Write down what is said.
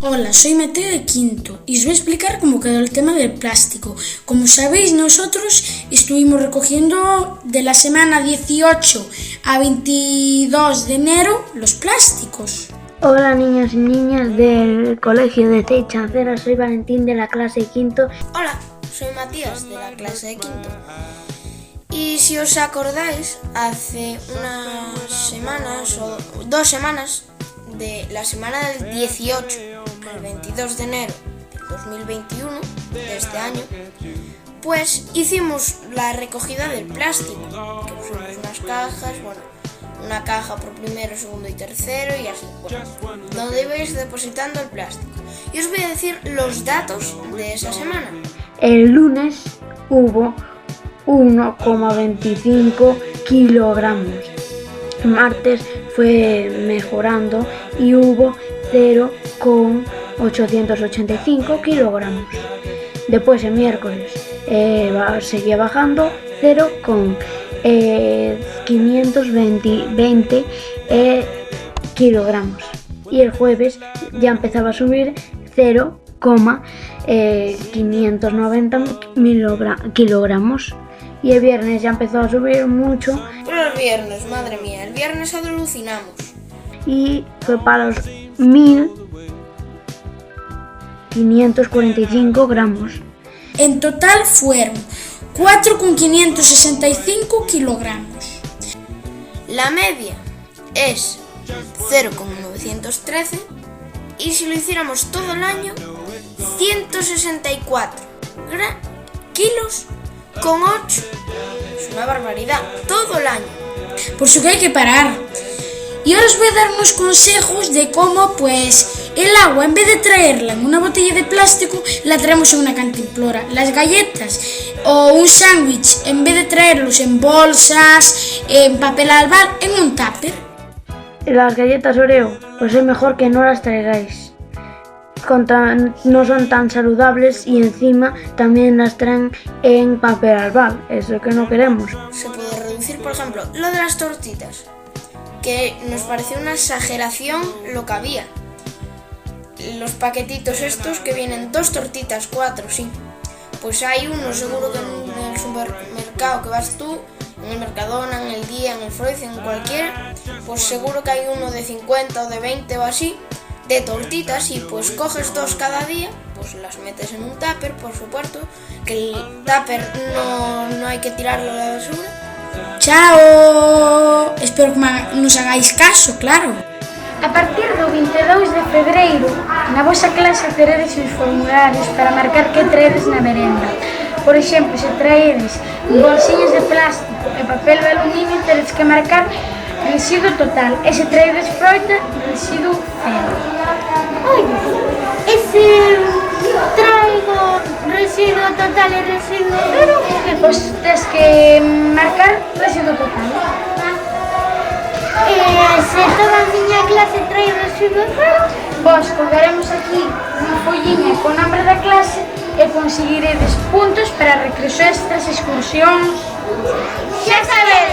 Hola, soy Mateo de Quinto y os voy a explicar cómo quedó el tema del plástico. Como sabéis, nosotros estuvimos recogiendo de la semana 18 a 22 de enero los plásticos. Hola niños y niñas del colegio de Tei Chancera, soy Valentín de la clase de Quinto. Hola, soy Matías de la clase de Quinto. Y si os acordáis, hace unas semanas o 2 semanas, de la semana del 18 al 22 de enero del 2021, de este año, pues hicimos la recogida del plástico, que pusimos unas cajas, una caja por primero, segundo y tercero y así, donde ibais depositando el plástico. Y os voy a decir los datos de esa semana. El lunes hubo 1,25 kilogramos. El martes fue mejorando y hubo 0,885 kilogramos. Después el miércoles seguía bajando 0,520 kilogramos. Y el jueves ya empezaba a subir 0,590 kilogramos. Y el viernes ya empezó a subir mucho. Pero el viernes, madre mía, el viernes alucinamos. Y fue para los 1.545 gramos. En total fueron 4,565 kilogramos. La media es 0,913 y si lo hiciéramos todo el año, 164 kilos con 8. Es una barbaridad, todo el año. Por eso que hay que parar. Y ahora os voy a dar unos consejos de cómo, pues, el agua, en vez de traerla en una botella de plástico, la traemos en una cantimplora. Las galletas o un sándwich, en vez de traerlos en bolsas, en papel albal, en un tupper. Las galletas Oreo, pues es mejor que no las traigáis. No son tan saludables y encima también las traen en papel albal, eso que no queremos. Se puede reducir, por ejemplo, lo de las tortitas, que nos pareció una exageración lo que había. Los paquetitos estos que vienen 2 tortitas, 4, sí. Pues hay uno seguro que en el supermercado que vas tú, en el Mercadona, en el Día, en el Freud, en cualquiera, pues seguro que hay uno de 50 o de 20 o así, de tortitas, y pues coges 2 cada día, pues las metes en un tupper, por supuesto, que el tupper no hay que tirarlo a la basura. ¡Chao! Espero que nos hagáis caso, claro. A partir do 22 de febreiro, na vosa clase teredes os formularios para marcar que traedes na merenda. Por exemplo, se traedes bolsiñas de plástico e papel de aluminio, teredes que marcar residuo total. E se traedes froita, residuo cero. Oye, ese traigo residuo total e residuo cero, Pois tes que marcar residuo total. se toda a miña clase trae residuo cero, Vos colgaremos aquí unha folliña co nombre da clase e conseguiredes puntos para recreos extras, excursións. xa sabes.